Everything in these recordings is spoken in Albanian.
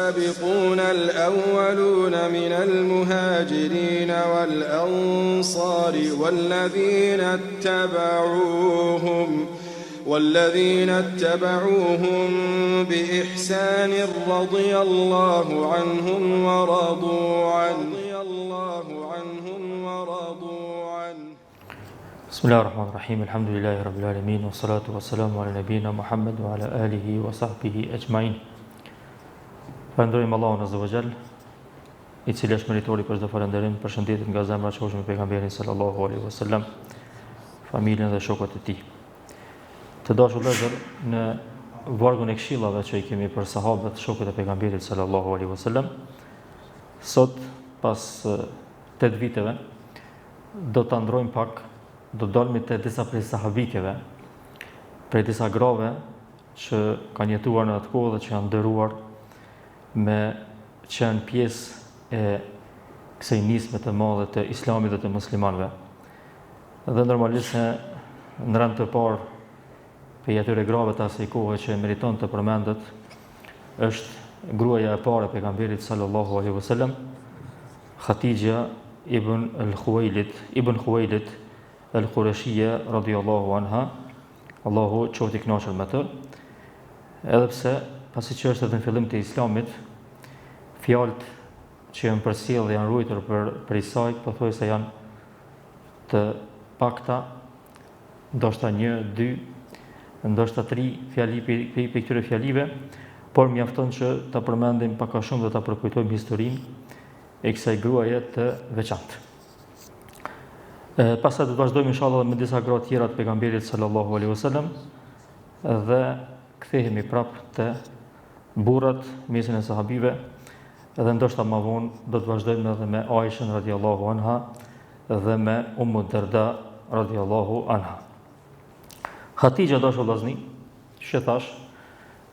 والسابقون الأولون من المهاجرين والأنصار والذين اتبعوهم بإحسان رضي الله عنهم ورضوا عنه بسم الله الرحمن الرحيم الحمد لله رب العالمين والصلاة والسلام على نبينا محمد وعلى آله وصحبه أجمعين. Falënderojmë Allahun Azza wa Jall, I cili është meritori për çdo falënderim, përshëndetjet nga zemra e shoqëm pejgamberin sallallahu alaihi wasallam, familjen dhe shokët e tij. Të dashur vëllezër, në vargun e këshillave që I kemi për sahabët, shokët e pejgamberit sallallahu alaihi wasallam, sot pas 8 viteve do ta ndrojmë pak, do dalmi te disa prej sahabikeve, prej disa grave që kanë jetuar në atë kohë dhe që janë nderuar me qenë pjesë e kësaj nisme të madhe të Islamit dhe të muslimanëve. Dhe normalisht se në rand të parë për atyre grave të asaj kohe që meriton të përmendet është gruaja e parë e pejgamberit sallallahu alaihi wasallam, Khatija ibn Khuwailid al-Qurashiyya radhiyallahu anha, Allahu qoftë I kënaqur me të. Edhe pse pasi që është edhe në fillim të Islamit, fjalët që janë përcjellë dhe janë ruajtur për saj, pothuajse janë të pakta, ndoshta 1, 2, ndoshta 3 fjali për këtyre fjalive, por mjafton që ta përmendim pak a shumë dhe ta përkujtojmë historinë e kësaj gruaje të veçantë. Pastaj do të vazhdojmë inshallah me disa gra tjera të pejgamberit sallallahu alaihi wasallam dhe kthehemi prapë te burrat, mesin e sahabive, dhe ndoshta më vonë do të vazhdojmë edhe me Aishën radhiyallahu anha dhe me Ummu Darda radhiyallahu anha. Khatija dashur vllazni, që thash,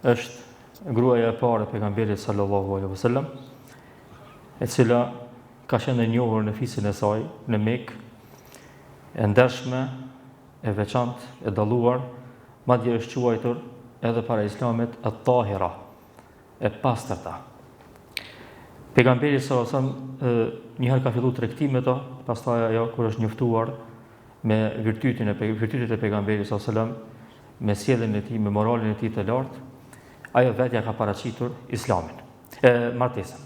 është gruaja e parë e pejgamberit sallallahu alaihi wasallam, e cila ka qenë e njohur në fisin e saj në Mekë, e ndershme, e veçantë, e dalluar, madje është quajtur edhe para Islamit at-Tahira, e pastërta. Pejgamberi sallallahu alaihi wasallam njëherë ka filluar tregtim me to, pastaj ajo kur është njoftuar me virtytet e pejgamberit sallallahu alaihi wasallam, me sjelljen e tij, me moralin e tij të lartë, ajo vetja ka paraqitur Islamin, martesën.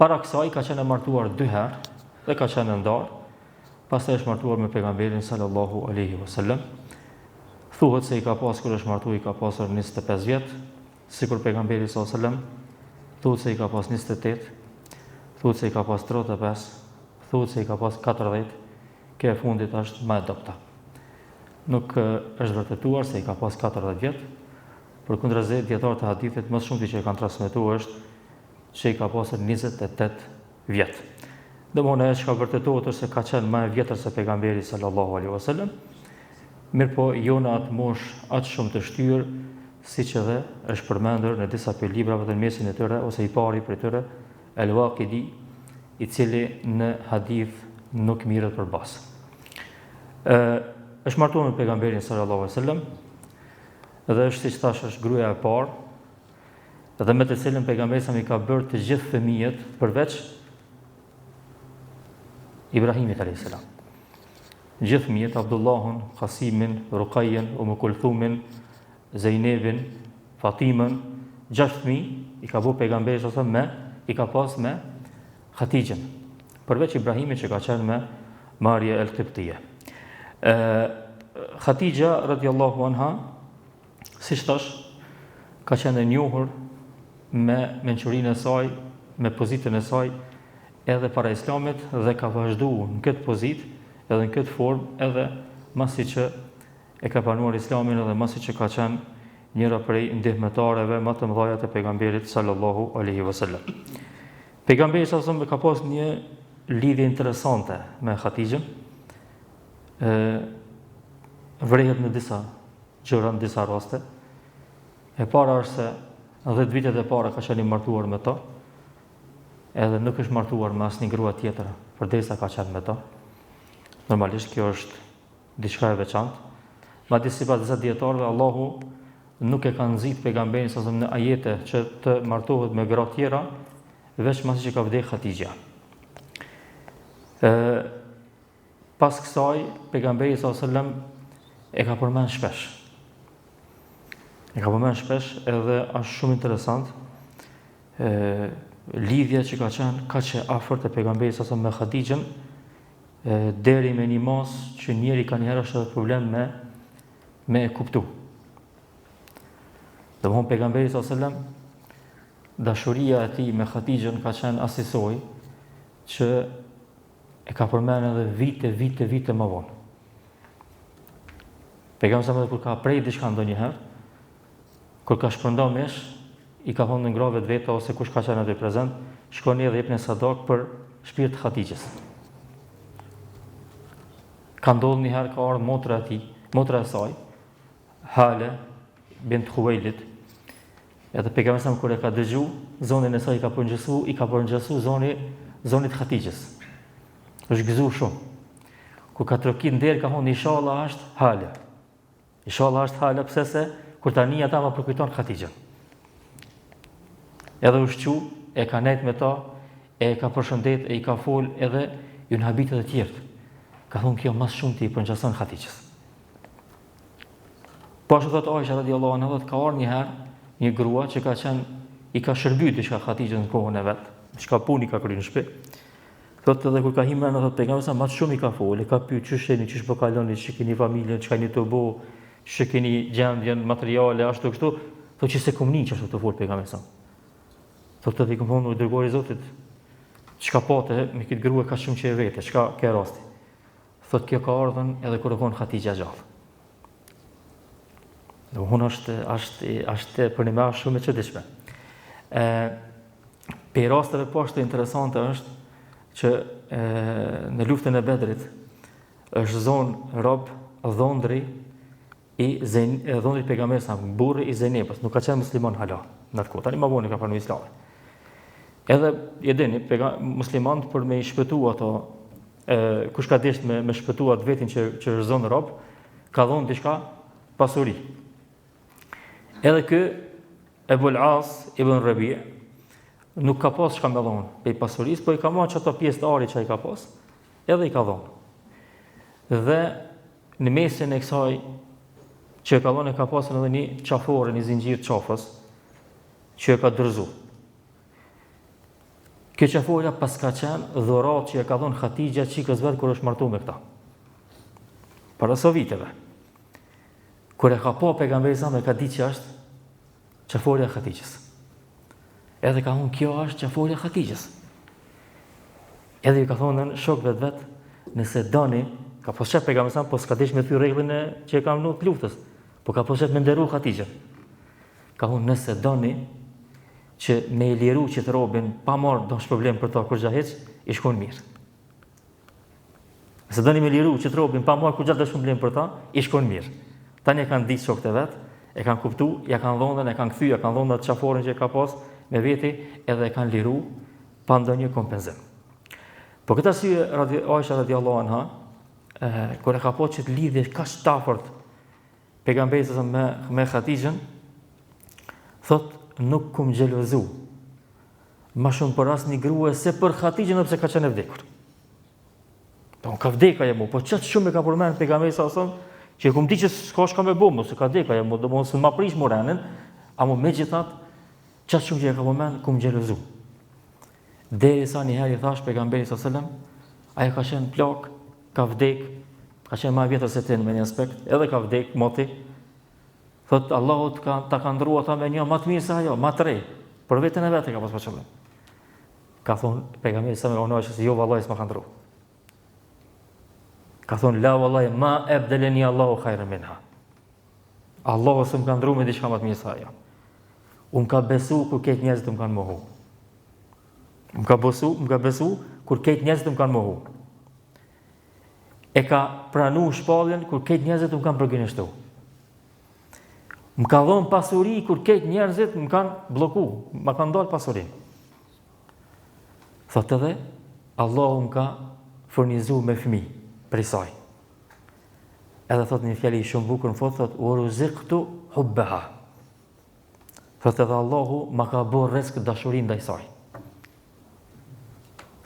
Para kësaj ka qenë martuar 2 herë dhe ka qenë ndarë. Pastaj është martuar me pejgamberin sallallahu alaihi wasallam. Thuhet se I ka pas kur është martuar I ka pasur 25 vjet, sikur pejgamberi sallallahu alaihi wasallam. Thuhet se I ka pas 28, thuhet se I ka pas 35, thuhet se I ka pas 40, kjo e fundit është më e dobta. Nuk është vërtetuar se I ka pas 40 vjet, përkundërzi dietarët e hadithit më shumë që e kanë transmetuar është që I ka pasur 28 vjet. Domthonë ajo që ka vërtetuar është se ka qenë më e vjetër se pejgamberi sallallahu alaihi wasallam, mirëpo jo në atë moshë aq shumë të shtyrë, siç edhe është përmendur në disa prej librave të mesin e tyre, ose I pari prej tyre, Al-Waqidi, I cili në hadith nuk mirret për bazë. Është martuar me pejgamberin sallallahu alaihi wasallam, dhe është siç thash është gruaja e parë, dhe me të cilën pejgamberi sa I ka bërë të gjithë fëmijët përveç Ibrahimit alayhis salam. Gjithë fëmijët, Abdullahun, Qasimin, Ruqayyen, Kulthumin, Zainabin, Fatimën, 6 fëmijë I ka bërë pejgamberi sallallahu alaihi wasallam I ka pas me Khatijën, përveç Ibrahimit që ka qenë me Maria el-Qibtije. Khatija radhiyallahu anha, siç thash, ka qenë e njohur me mençurinë e saj, me pozitën e saj edhe para Islamit dhe ka vazhduar në këtë pozitë edhe në këtë formë edhe masi që e ka pranuar Islamin edhe masi që ka qenë njëra prej ndihmetareve më të mëdha të pejgamberit sallallahu alaihi wasallam. Pejgamberi sallallahu alaihi wasallam ka pas një lidhje interesante me Khatijën. Vrehet në disa gjëra, në disa raste. E para është se 10 vitet e para ka qenë I martuar me to, edhe nuk është martuar me asnjë grua tjetër, përderisa ka qenë me to. Normalisht kjo është diçka e veçantë. Madje sipas disa dietarëve, Allahu nuk e kanë nxit pejgamberin sa në ajete që të martohet me gra tjera, veç masi që ka vdek Hatixha. Pas kësaj, pejgamberi s.a.s. e ka përmend shpesh. Edhe është shumë interesant lidhja që ka qenë kaq e afërt e pejgamberit s.a.s. me Hatixhën, deri me një mos që njeri ka njëherë është edhe problem me e kuptu. Domthon pejgamberi s.a.s. dashuria e tij me Hatixhën ka qenë asisoj që e ka përmend edhe vite më vonë. Pejgamberi s.a.s. kur ka prej diçka ndonjëherë, kur ka shpërndar mesh, i ka thonë në ngrave të veta ose kush ka qenë aty prezant, shkoni edhe jepni sadak për shpirt të Hatixhës. Ka ndodhur një herë ka ardhur motra e saj, Hale bint Khuwailid. Edhe pejgamberi sa kur e ka dëgju, zonin e saj i ka përngjesu zonit Hatixhës. Është gëzuar shumë. Kur ka trokit nder ka thonë inshallah është Hale. Inshallah është Hale, pse se kur tani ata ma përkujton Hatixhën. Edhe ushqu, e ka nejt me ta, e ka përshëndet, e i ka fol edhe ju në habitet e tjertë. Ka thonë kjo mas shumë ti i përngjason Hatixhës. Po ashtu thot Aisha radiallahu anha, ka ardhur një herë një grua që ka qenë, i ka shërbyer diçka Hatixhën në kohën e vet, çka puni ka kryer në shtëpi. Thotë edhe kur ka hyrë në pejgamberi sa më shumë i ka fol, e ka pyet ç'është jeni, ç'është po kaloni, ç'e keni familjen, ç'ka jeni të bo, ç'e keni gjendjen materiale ashtu kështu, thotë që se komuniq ashtu të fol pejgamberi sa. Thotë edhe i kompon u dërgoi Zotit, ç'ka pate me këtë grua ka shumë që e vete, ç'ka ke rasti. Thotë kjo ka ardhur edhe kur kon Hatixha gjallë. Unë është për një me shumë e çuditshme. Për rasteve poshtë interesante është që në luftën e Bedrit është zonë rob dhondri pejgamberit sa burri i Zejnebës, nuk ka qenë musliman hala në atë kohë. Tani më vonë ka pranuar Islamin. Edhe e dini, muslimanët për me i shpëtu ato, kush ka desht me shpëtu atë vetin që është zonë rob, ka dhonë diçka pasuri. Edhe kë Ebul As ibn Rabi' nuk ka pas çka me dhonë pej pasurisë, po i ka marrë çato pjesë të arit që ai ka pas, edhe i ka dhonë. Dhe në mesin e kësaj që e ka dhonë, ka pasur edhe një qafore, një zinxhir qafës që e ka dorëzuar. Kjo qafora pas ka qenë dhurat që e ka dhonë Hatixha çikës vet kur është martuar me këta. Para soviteve. Kur e ka pa pejgamberi sa më ka ditë që është qaforja e Hatixhës. Edhe ka thonë kjo është qaforja e Hatixhës. Edhe i ka thonë në shokëve të vet, nëse doni, ka pas shef pejgamberi sa po s'ka dish me thy rregullin që e ka mënuar luftës, po ka pas shef me nderu Hatixhën. Ka thonë nëse doni që me i liru që të robin pa marrë dosh problem për ta kur gjaheq, i shkon mirë. Nëse doni me liru që të robin pa marrë kur gjaheq problem për ta, i shkon mirë. Tani e kanë ditë shokët e vet, e kanë kuptu, ja kanë dhonën, e kanë kthy, ja kanë dhonën atë qaforin që e ka pas me veti, edhe e kanë liru pa ndonjë kompenzim. Po këtë arsye Aisha radiallahu anha, kur e ka pas që të lidhje kaq të afërt pejgamberit me Hatixhën, thotë nuk kum xhelozu më shumë për asnjë grua se për Hatixhën pse ka qenë e vdekur. Po ka vdekur ajo, po çat shumë e ka përmend pejgamberi sa që kum di që s'ka shka me bomë, se ka deka, do mos ma prish morenën, amo megjithatë, çast shumë që e ka përmend kum xhelozu. Derisa një herë i thash pejgamberit sallallahu alajhi wasallam, ai ka qenë plak, ka vdek, ka qenë më vjetër se ti në një aspekt, edhe ka vdek moti. Thot Allahu ta ka ndruar ata me një më të mirë se ajo, më të re, për veten e vet e ka pas qëllim. Ka thonë pejgamberi sallallahu alajhi wasallam, jo vallahi s'ma ka ndruar. Ka thonë, la vallahi, ma ebdeleni Allahu khajrën minha. Allahu së më ka ndru me diçka më të mirë se ajo. Unë ka besu kur ketë njerëzit më kanë mohu. Më ka besu kur ketë njerëzit më kanë mohu. E ka pranu shpalljen kur ketë njerëzit më kanë përgënjeshtu. Më ka dhonë pasuri kur ketë njerëzit më kanë bloku, më kanë dalë pasurin. Thotë edhe, Allahu më ka furnizu me fëmijë prej saj. Edhe thot një fjali shumë bukur në fot, thot, u ruziqtu hubbeha. Thotë edhe Allahu ma ka bërë rrezik dashurin ndaj saj.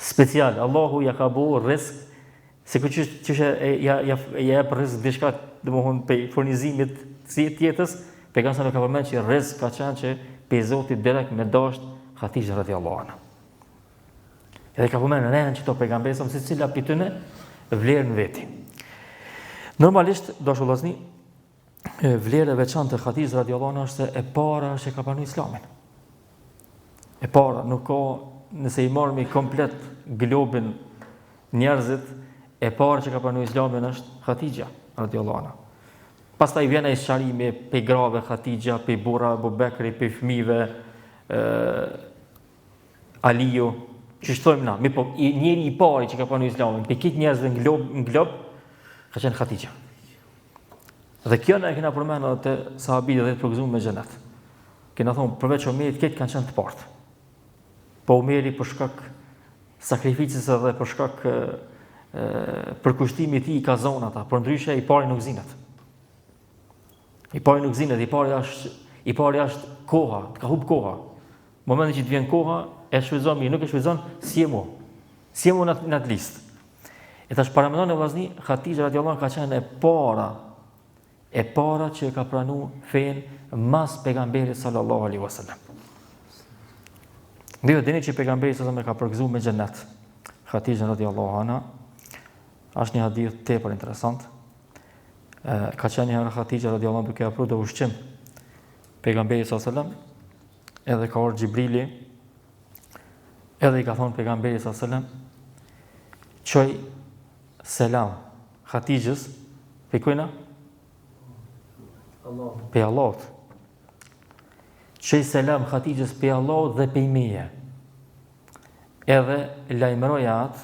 Special, Allahu ja ka bërë rrezik, se që ja jep rrezik diçka, domethënë pe furnizimit të jetës, pejgamberi ka përmend që rrezik ka qenë që pe Zoti direkt me dasht Hatixha radhiyallahu anha. Edhe ka përmend rënë që to pejgamberi se cila pitëne vlerën veti. Normalisht dashur vëllezër, vlera e veçantë e Hatixha radhiyallahu anha është se e para që ka pranuar Islamin. E para, nuk ka, nëse i marrëmi komplet globin njerëzit, e para që ka pranuar Islamin është Hatixha radhiyallahu anha. Pastaj vjen ai sharimi pe grave Hatixha, pe burra Abu Bekri, pe fëmijëve Aliu, që shtojmë na, po njeri i pari që ka pranuar Islamin, pe këtë njerëzve në glob ka qenë Hatixha. Dhe kjo na e kena përmendur te sahabët dhe të përgëzuar me xhenet. Kena thonë përveç Omerit këtë kanë qenë të partë. Po Omeri për shkak sakrificës edhe për shkak përkushtimit i tij ka zonë ata, por ndryshe i pari nuk zinet. I pari nuk zinet, i pari është koha, ka hub koha. Momentin që të vjen koha, e shfrytëzon mirë, nuk e shfrytëzon si e mu. Si e mu në atë listë. E tash paramendon e vllazni, Hatixha radhiyallahu anha ka qenë e para që ka pranuar fen mas pejgamberit sallallahu alaihi wasallam. Dhe dini që pejgamberi sa më ka përgëzuar me xhenet. Hatixha radhiyallahu anha është një hadith tepër interesant. Ka qenë një herë Hatixha radhiyallahu anha duke hapur të ushqim pejgamberit sallallahu alaihi wasallam, edhe ka ardhur Xhibrili, edhe i ka thonë pejgamberit sallallahu alaihi wasallam, çoj selam Hatixhës, pikojna pe Allahut. Çoj selam Hatixhës pe Allahut dhe pe meje. Edhe lajmëroi atë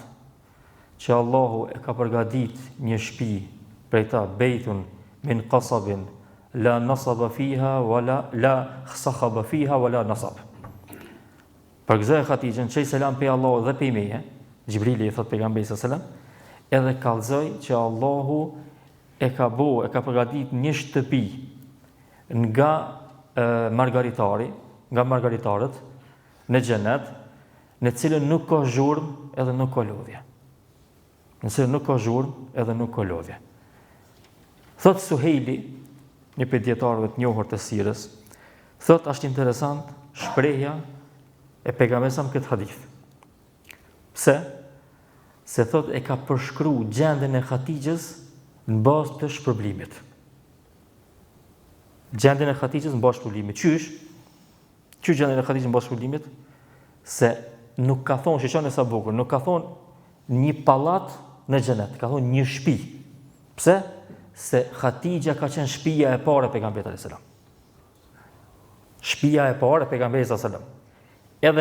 që Allahu e ka përgatit një shtëpi prej ta, bejtun min qasabin la nasaba fiha wala la khsahaba fiha wala nasab. Përgëzoi Hatixhën, çoj selam pe Allahut dhe pe meje. Xhibrili i thot pejgamberit sallallahu alaihi wasallam, edhe kallzoi që Allahu e ka përgatit një shtëpi nga margaritarët në xhenet, në cilën nuk ka zhurmë edhe nuk ka lodhje. Në cilën nuk ka zhurmë edhe nuk ka lodhje. Thot Suhejli, një prej dietarëve të njohur të sirës, thot është interesant shprehja e pejgamberit këtë hadith. Pse? Se thot e ka përshkruar gjendjen e Hatixhës në bazë të shpërblimit. Gjendjen e Hatixhës në bazë të shpërblimit. Qysh gjendjen e Hatixhës në bazë të shpërblimit? Se nuk ka thonë, shqeqon e sa bukur, nuk ka thonë një pallat në xhenet, ka thonë një shtëpi. Pse? Se Hatixha ka qenë shtëpia e parë e pejgamberit sallallahu alajhi wasallam. Shtëpia e parë e pejgamberit sallallahu alajhi wasallam. Edhe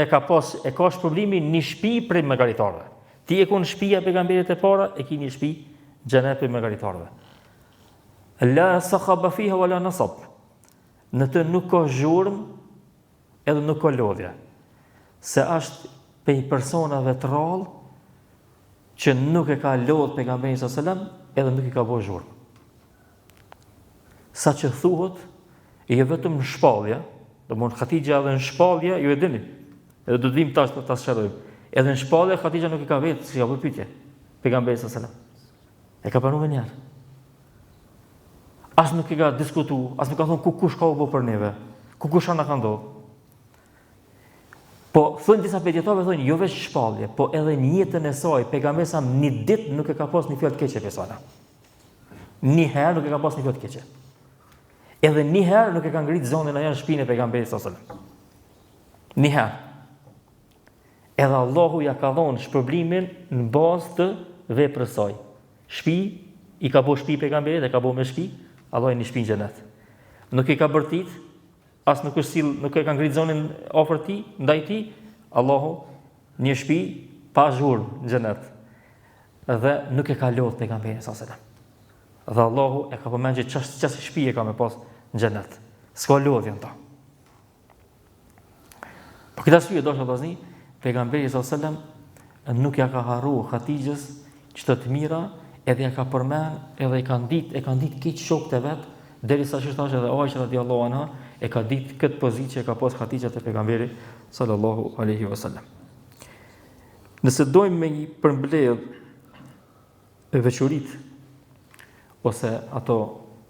e ka shpërblimin një shtëpi prej margaritarëve. Ti e kon shtëpia e pejgamberit e parë, e ke një shtëpi xhenet prej margaritarëve. La sakhaba fiha wala nasab. Në të nuk ka zhurmë edhe nuk ka lodhje. Se është pej personave të rrallë që nuk e ka lodhë pejgamberin sallallahu alajhi wasallam edhe nuk i ka bërë zhurmë. Sa që thuhet, jo vetëm në shpallje, domthonë Hatixha edhe në shpallje, ju e dini. Edhe do të vim tash ta shërojmë. Edhe në shpallje Hatixha nuk i ka vetë, si ka bërë pyetje. Pejgamberi sallallahu alajhi wasallam e ka pranuar një herë. As nuk i ka diskutuar, as nuk ka thonë kush ka u bë për neve, kush ana ka ndodhur. Po thonë disa pediatrave thonë jo vetëm shpallje, po edhe në jetën e saj pejgamberi sa një ditë nuk e ka pas një fjalë të keqe persona. Një herë nuk e ka pas një fjalë të keqe. Edhe një herë nuk e ka ngrit zonën në shtëpinë e pejgamberit sallallahu alajhi wasallam. Një herë. Edhe Allahu ja ka dhënë shpërblimin në bazë të veprës saj. Shtëpi i ka bërë shtëpi pejgamberit, e ka bërë me shtëpi, Allah një shtëpi në xhenet. Nuk i ka bërtit, as nuk e ka ngrit zonën afër tij, ndaj tij, Allahu një shtëpi pa zhurmë në xhenet. Dhe nuk e ka lodhur pejgamberin sallallahu alajhi wasallam. Dhe Allahu e ka përmendur që çfarë shtëpi e ka me pas në xhenet. S'ka lodhje ata. Për këtë arsye dashur vëllezër, pejgamberi sallallahu alajhi wasallam nuk ja ka harruar Hatixhës çdo të mira, edhe ja ka përmend, edhe e kanë ditë keq shokët e vet, derisa që thash edhe Aisha radhiyallahu anha, e ka ditë këtë pozitë që e ka pas Hatixha te pejgamberi sallallahu alaihi wasallam. Nëse dojmë me një përmbledh e veçoritë ose ato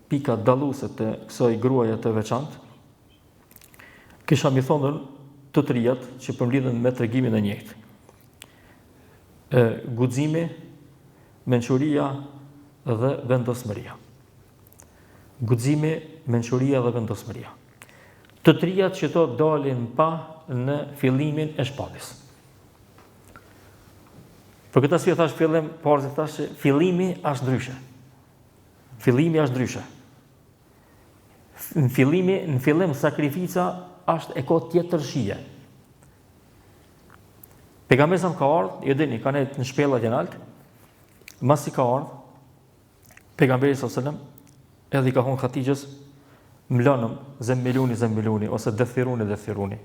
pika dalluese të kësaj gruaje të veçantë, kisha mi thonë të trijat që përmlidhen me tregimin e njëjtë. Guximi, mençuria dhe vendosmëria. Guximi, mençuria dhe vendosmëria. Të trijat që to dalin pa në fillimin e shpalljes. Për këtë arsye thash fillim, parë thash se fillimi është ndryshe. Fillimi është ndryshe. Në fillim sakrifica është e kohë tjetër shije. Pejgamberi sa ka ardhur, ju dini, kanë në shpellat e lart, masi ka ardhur, pejgamberi sallallahu alajhi wasallam edhe i ka thonë Hatixhës, mlonëm, zemmiluni, ose dethiruni.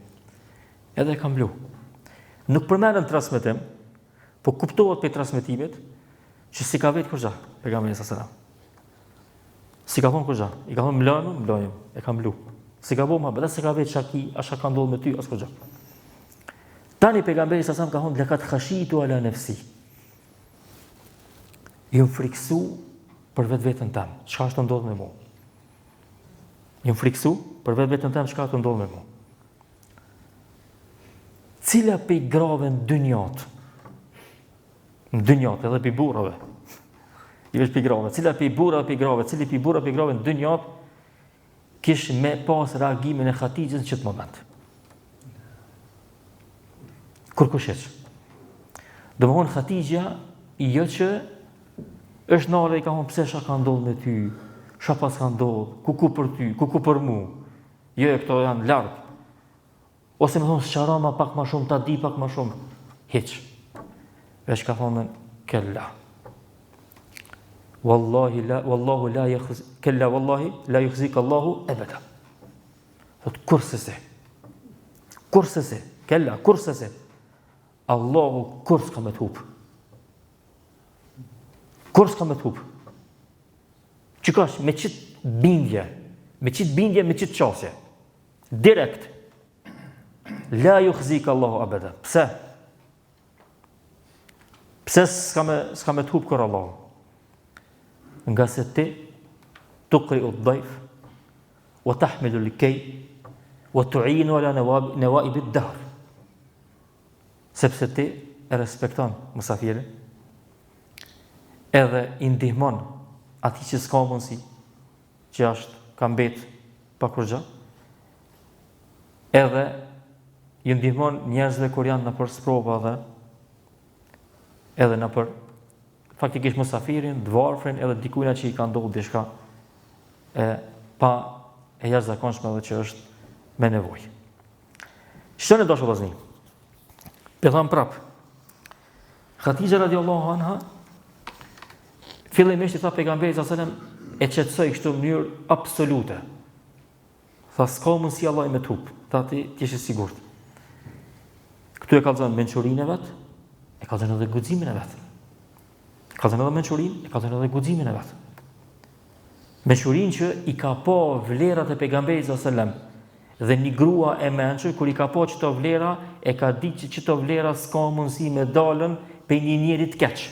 Edhe e ka mblu. Nuk përmendën transmetim, po kuptohet për transmetimit që si ka vetë kurrë pejgamberi sallallahu alajhi wasallam. Si ka thonë kurrë, i ka thonë mlonëm, e ka mblu. Si ka bëma, bëda se ka vetë shaki, asha ka ndodhë me ty, as kurrë. Tani pejgamberi sallallahu alajhi wasallam ka thonë lakat khashitu ala nafsi. Ju friksu për vetveten tëm, çka është ndodhur me mua. Ju friksu për vetveten tëm, çka është ndodhur me mua. Cila pe grave në dynjat, edhe pe burrave. I vesh pe grave, cila pe burrave, cili pe burrave, pe grave në dynjat kish me pas reagimin e Hatixhës në çet moment. Kur kusheq. Domthon Hatixha jo që është nare i ka thonë pse ka ndodhur me ty, çka pas ka ndodhur, ku për ty, ku për mua. Jo, këto janë larg. Ose më thonë sharama pak më shumë, ta di pak më shumë. Hiç. Vesh ka thonë kella. Wallahi la yukhzika Allahu abada. Thot kursese. Kella, kursese. Allahu kurs ka me të hub. Kurs ka me të hub. Qikash, me qitë bindje, me qitë qasje. Direkt. La yukhzika Allahu abada. Pse? Pse s'ka me të hub kër Allahu? Nga se ti tukri u dhajf, wa tahmilu likej, wa tu'inu ala newaibit dahr. Sepse ti e respekton mësafirin, edhe i ndihmon ati që s'ka mundësi, që është ka mbet pa kurrë, edhe i ndihmon njerëzve kur janë në për sprova edhe në për faktikisht mësafirin, dvarfrin, edhe dikujna që i ka ndodhur diçka pa e jashtëzakonshme dhe që është me nevojë. Shtonë dashur vëllezër. Pe tham prap. Hatixha radiallahu anha fillimisht i tha pejgamberit sallallahu alajhi wasallam e qetësoi kështu në mënyrë absolute. Tha s'ka mundësi Allah me tup. Tha ti je i sigurt. Këtu e kallzon mençurinë vet, e kallzon edhe guximin e vet. Ka thënë edhe mençurinë, ka thënë edhe guximin e vet. Mençurinë që i ka pa vlerat e pejgamberit sallallahu alajhi wasallam dhe një grua e mençur kur i ka pa çto vlera, e ka ditë që çto vlera s'ka mundësi me dalën pe një njeri të keq.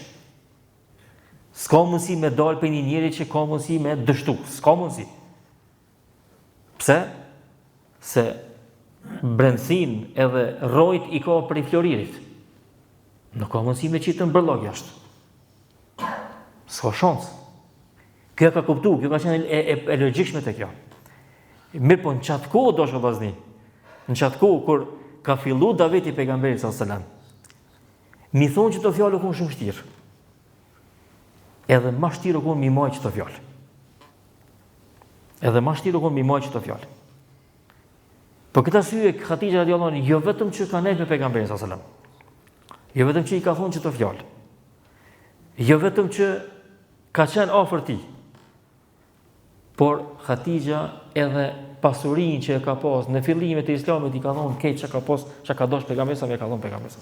S'ka mundësi me dalë pe një njeri që ka mundësi me dështu, s'ka mundësi. Pse? Se brendësin edhe rrojt i ka prej floririt. Nuk ka mundësi me qitë në bërlog jashtë. S'ka shansë. Kjo ka kuptu, kjo ka qenë e logjikshme të kjo. Mirë po në qatë kohë do shë vazni. Në qatë kohë, kur ka fillu daveti pejgamberit sallallahu, mi thonë që të fjallë u konë shumë shtirë. Edhe ma shtirë u konë mi maj që të fjallë. Për këta syje, Hatixha radiallahu anha, jo vetëm që ka nejtë me pejgamberin sallallahu, jo vetëm që i ka thonë që të fjallë, jo vetëm që ka qenë afër tij, por Hatixha edhe pasurinë që e ka pas në fillimet e Islamit i ka thonë keq çka ka pas, çka ka dosh pejgamberi sa më ka thonë pejgamberi.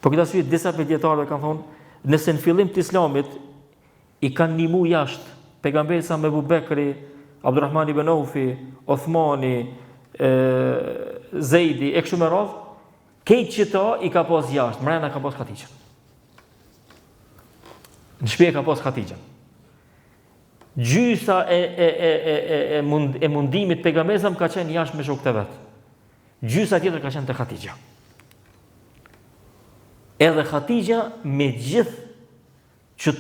Por këtë arsye disa dietarë kanë thonë, nëse në fillim të Islamit i kanë ndihmu jashtë pejgamberi sa me Abu Bekri, Abdurrahman ibn Aufi, Othmani, Zejdi, e kështu me radhë, kejtë qëta i ka pas jashtë, mrena ka pas Khatijën. Në shtëpi ka pas Khatijën. Gjysa e mundimit pejgamberit ka qenë jashtë me shokët e vet. Gjysa tjetër ka qenë te Khatijja. Edhe Khatijja me gjithë që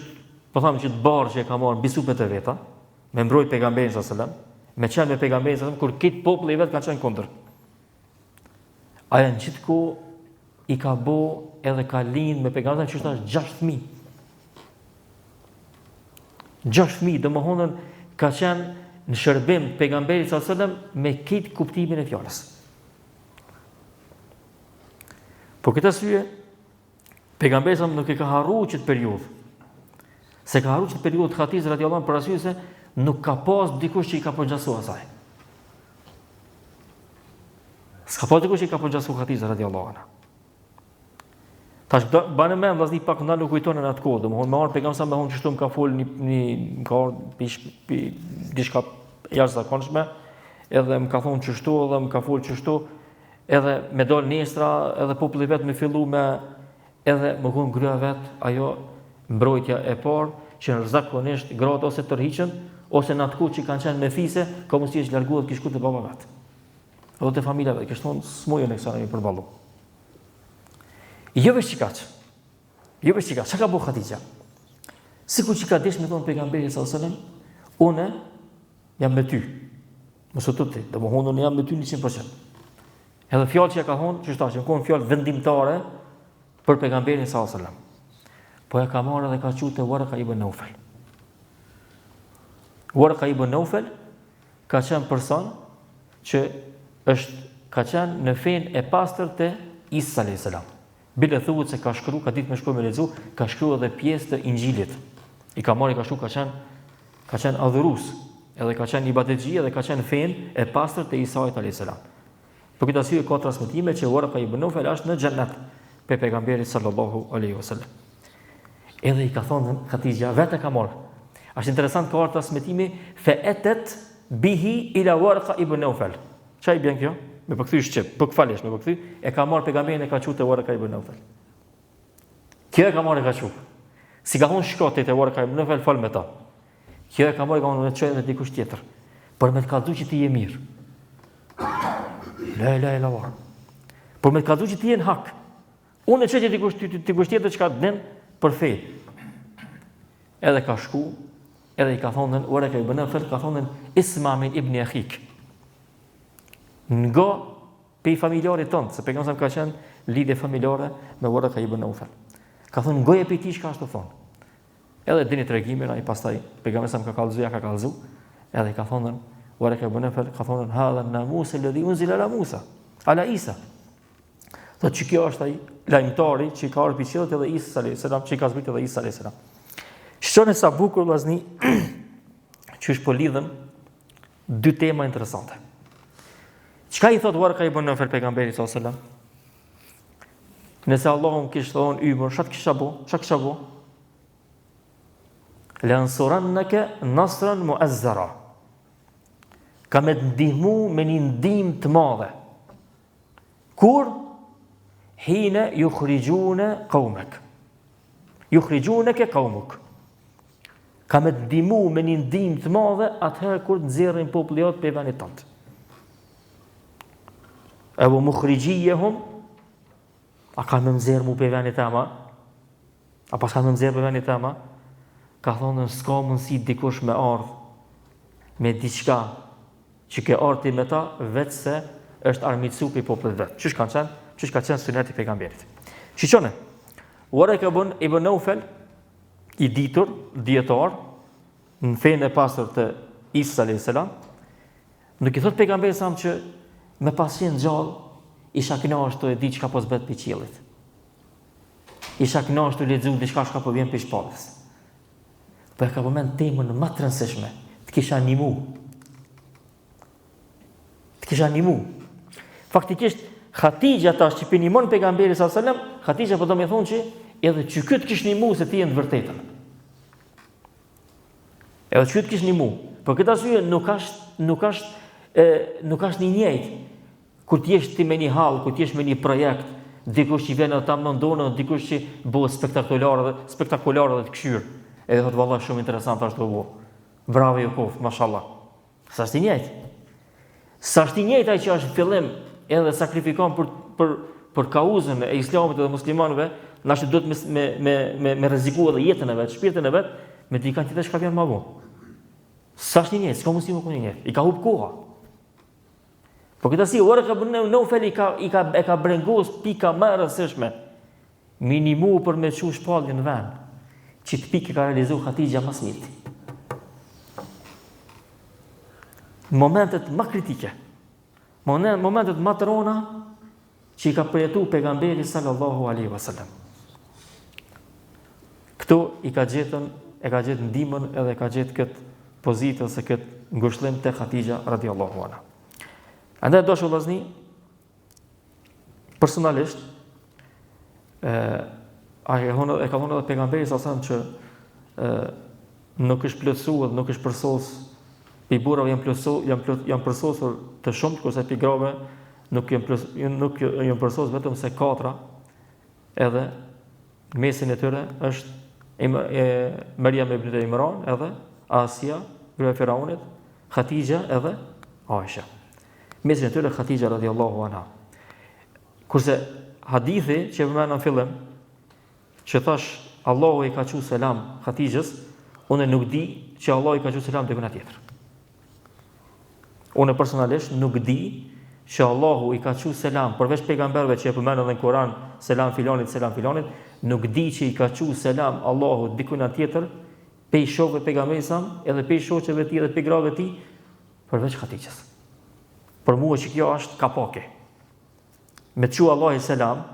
po them që të barë që e ka marrë mbi supet e veta, me mbrojt pejgamberin sallallahu alajhi wasallam, me qenë me pejgamberin sallallahu alajhi wasallam kur këtë populli i vet ka qenë kundër. Aja në gjithë kohë i ka bo edhe ka lind me pejgamberin që është 6 fëmijë. 6 fëmijë, domethënë ka qenë në shërbim pejgamberit sallallahu alajhi wasallam me këtë kuptimin e fjalës. Por këtë arsye pejgamberi sallallahu nuk e ka harruar këtë periudhë. Se ka harruar këtë periudhë Khatijës radhiyallahu anha për arsye se nuk ka pas dikush që i ka përgjasua asaj. S'ka pas dikush që i ka përgjasua Khatijës radhiyallahu anha. Tash banë më vllazni pak ndalë kujtonë në atë kohë, domethënë me ardh pejgamberi sa më thonë çështu më ka fol një ka diçka jashtëzakonshme, edhe më ka thonë çështu edhe më ka fol çështu, edhe me dal nestra, edhe populli vet më fillu me edhe më kon gryha vet ajo mbrojtja e parë që zakonisht gratë ose tërhiqen ose në atë kohë që kanë qenë me fise, ka mundësi që larguhet kish shkuar te baba vet. Edhe te familja vet, kështu smojën e kësaj për ballu. Jo vetë çikaç. Jo vetë çikaç. Çka ka bëu Khatijja? Sikur që ka desh me thon pejgamberi sallallahu alajhi wasallam, unë jam me ty. Mos u tuti, domethënë unë jam me ty 100%. Edhe fjalë që ka thonë, që është që kon fjalë vendimtare për pejgamberin sallallahu alajhi wasallam. Po e ka marrë dhe ka thënë Warqa ibn Naufal. Warqa ibn Naufal ka qenë person që ka qenë në fenë e pastër të Isa alayhis salam. Bile thuhet se ka shkruar, ka ditë me shkruar me lexu, ka shkruar edhe pjesë të Injilit. I ka marrë, ka shkruar, ka qenë adhurues, edhe ka qenë ibadetxhi, edhe ka qenë fenë e pastër të Isait alayhis salam. Për këtë arsye ka transmetime që Warqa ibn Naufal është në xhennet pe pejgamberit sallallahu alaihi wasallam. Edhe i ka thonë Khatijja vetë ka marrë. Është interesant ka transmetimi fa atat bihi ila Warqa ibn Naufal. Çfarë bën kjo? Me përkthy shqip, për këfalesh, me përkthy, e ka marrë pejgamberin e ka thut te Warqa ibn Naufal. Kjo e ka marrë ka thut. Si ka thonë shkotet te Warqa ibn Naufal fal me ta. Kjo e ka marrë ka thonë çojë me dikush tjetër. Por me të kallëzu që ti je mirë. La ilaha illallah. Por me të kallëzu që ti je në hak. Unë çoj dikush tjetër çka dën për fe. Edhe ka shku, edhe i ka thonë Warqa ibn Naufal ka thonë Isma min ibn akhik. Nga pe familjarit tënd, se pejgamberi ka qenë lidhje familjare me Warqa ibn Naufal. Ka thonë goje pe ti çka ashtu thon. Edhe dini tregimin ai pastaj pejgamberi ka kallëzu, edhe ka thonë Warqa ibn Naufal ka thonë hadha namus alladhi unzila ala Musa, ala Isa. Thotë që kjo është ai lajmtari që ka ardhur qiellit edhe Isa alayhis salam, që ka zbritur edhe Isa alayhis salam. Shikoni sa bukur vllazni që është po lidhen dy tema interesante. Çka i thot Warqa ibn Naufal pejgamberit sallallahu alajhi wasallam? Nëse Allahu më kishte thonë ymër, çfarë kisha bo? Lansurannaka nasran mu'azzara. Ka me të ndihmu me një ndihmë të madhe. Kur? Hina yukhrijuna qaumak. Yukhrijunaka qaumuk. Ka me të ndihmu me një ndihmë të madhe atëherë kur të nxjerrin populli jot pe vendit tënd. Apo mukhrijihum a ka më nxjerr mu pe vendit tama? Apo s'ka më nxjerr pe vendit tama? Ka thonë s'ka mundësi dikush me ardh me diçka që ke ardhi me ta vetë se është armiqsu pe popullit vet. Çish ka qenë suneti pejgamberit. Shiqone. Warqa ibn Naufal i ditur dietar në fenë e pastër të Isa alayhis salam, nuk i thot pejgamberit sa që me pasien gjallë, isha kënaqur e di çka po zbet pe qiellit. Isha kënaqur lexoj diçka që po vjen pe shpallës. Po e ka përmend temën më të rëndësishme, të kisha animu. Faktikisht Khatijja tash që pinimon pejgamberin sallallahu alajhi wasallam, Khatijja po do më thonë që edhe që ky të kish nimu se ti je në vërtetën. Edhe që të kish nimu Për këtë arsye nuk është një njëjtë. Kur ti jesh ti me një hall, kur ti jesh me një projekt, dikush që vjen ta mendonë, dikush që bëhet spektakolar dhe të këshyr. Edhe thot vallahi shumë interesant ashtu u. Bravo Jukov, mashallah. Sa është i njëjtë. Sa është i njëjtë ai që është në fillim edhe sakrifikon për kauzën e Islamit dhe muslimanëve, na që duhet me rreziku edhe jetën e vet, shpirtin e vet, me dikant tjetër që ka vjen më vonë. Sa është i njëjtë, s'ka mundësi më një njëjtë. I ka hub koha. Po këtë si ora ka bënë Naufel e ka brengos pika më e rëndësishme. Minimu për me çu shpallin në vend. Që të pikë ka realizu Hatixha më së miri. Momentet më kritike, momentet më të rënda që i ka përjetuar pejgamberi sallallahu alaihi wasallam. Kto e ka gjetë ndihmën edhe ka gjetë këtë pozitë ose këtë ngushëllim te Hatixha radhiyallahu anha. Andaj do vëllazni, personalisht e ka thonë edhe pejgamberi sallallahu alaihi wasallam që nuk është plotësuar, nuk është përsos. Pi burrave janë përsosur të shumtë, kurse pi grave nuk janë përsos vetëm se 4, edhe mesin e tyre është Maryam ibn Imran, edhe Asia, gruaja e Firaunit, Hatixha edhe Aisha. Mesin e tyre Hatixha radhiyallahu anha. Kurse hadithi që përmendëm në fillim, që thash Allahu i ka thënë selam Hatixhës, unë nuk di që Allahu i ka thënë selam dikujt tjetër. Unë personalisht nuk di që Allahu i ka thënë selam përveç pejgamberëve që e përmendën në Kur'an, selam filanit, nuk di që i ka thënë selam Allahu dikujt tjetër, pe shokëve pejgamberit edhe pe shoqeve të tij dhe pe grave të tij, përveç Hatixhës. Për mua që kjo është kapake. Me të thënë Allahu selam,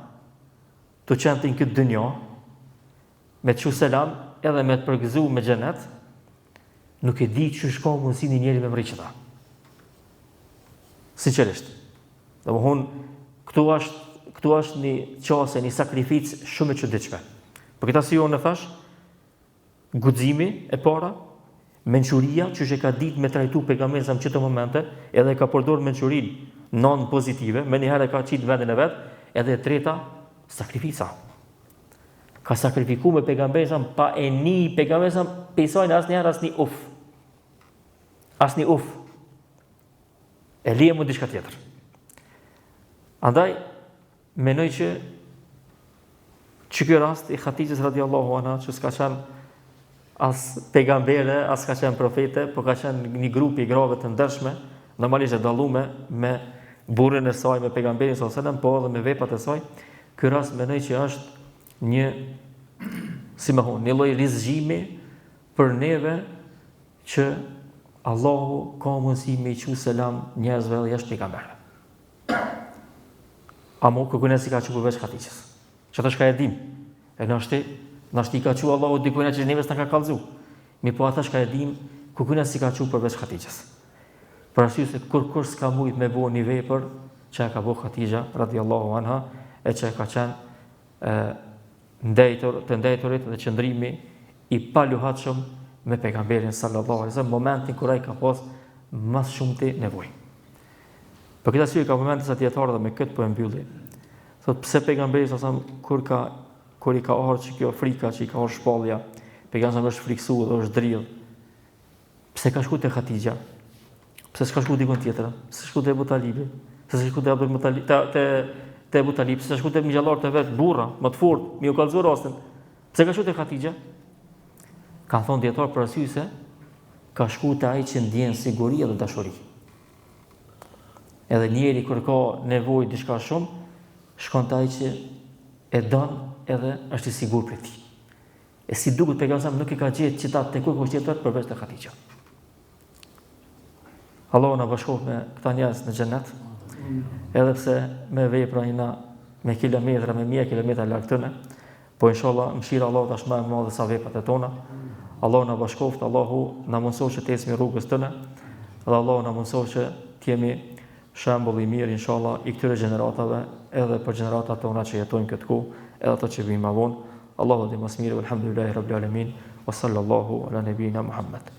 të qenë në këtë dynjë, me të thënë selam edhe me të përgëzuar me xhenet, nuk e di çu shkon mundësi një njeri me mriqëta. Sinqerisht. Domthon, këtu është një qasje, një sakrificë shumë e çuditshme. Për këtë arsye unë thash, guximi e para, mençuria, që e ka ditë me trajtu pejgamberin në çdo momente, edhe ka përdorur mençurinë non pozitive, më një herë ka qit vendin e vet, edhe e treta, sakrifica. Ka sakrifikuar me pejgamberin pa e ni pejgamberin pesojnë asnjëherë asnjë uf. E lije më diçka tjetër. Andaj, menoj që ky rast i Hatixhës radhiyallahu anha, që s'ka qenë as pejgambere, as ka qenë profete, por ka qenë një grup i grave të ndershme, normalisht e dallume me burrin e saj, me pejgamberin sallallahu alajhi wasallam, po edhe me veprat e saj. Ky rast menoj që është një lloj rizgjimi për neve që Allahu ka mundësi me i thënë selam njerëzve dhe jashtë pejgamberëve. Amo kërkune si ka thënë përveç Hatixhës. Që ata shka e dim. E na shti ka thënë Allahu dikujt që neve s'na ka kallëzu. Mi po ata shka e dim, kërkune si ka thënë përveç Hatixhës. Për arsye se kur s'ka mujt me bëu një vepër që ka bëu Hatixha radhiyallahu anha, e që ka qenë të ndëjturit dhe qëndrimi i paluhatshëm me pejgamberin sallallahu alaihi wasallam, momentin kur ai ka pas më shumë nevojë. Për këtë arsye ka momente sa dietar dhe me këtë po e mbylli. Thot pse pejgamberi sallallahu alaihi wasallam kur i ka ardhur që kjo frika, që i ka ardhur shpallja, pejgamberi është friksuar dhe është drill. Pse ka shkuar te Hatixha? Pse s'ka shkuar dikon tjetër? Pse shkuar te Abu Talibi? Pse shkuar te Abu Talib? Te Abu Talib, pse shkuar te mjallarët e vet, burra, më të fortë, mi u kallëzoi rastin. Pse ka shkuar te Hatixha? Kanë thonë dietar për arsye se ka shkuar te ai që ndjen siguri dhe dashuri. Edhe njeri kur ka nevojë diçka shumë, shkon te ai që e don edhe është i sigurt për ti. E si duket pejgamberi nuk i ka gjetë citat te kujt tjetër përveç te Hatixha. Allahu na bashkoft me këta njerëz në xhenet. Edhe pse me vepra jena me kilometra, me mijë kilometra larg tëne, po inshallah mëshira e Allahut është më e madhe sa veprat e tona. Allahu na bashkoft, Allahu na mëson që të ecim rrugës tëne, dhe Allahu na mëson që të jemi shembull i mirë inshallah i këtyre gjeneratave, edhe për gjeneratat tona që jetojnë këtë kohë, edhe ato që vijnë më vonë. Allahu dhe më së miri, alhamdulillahi rabbil alamin, wa sallallahu ala nabina Muhammad.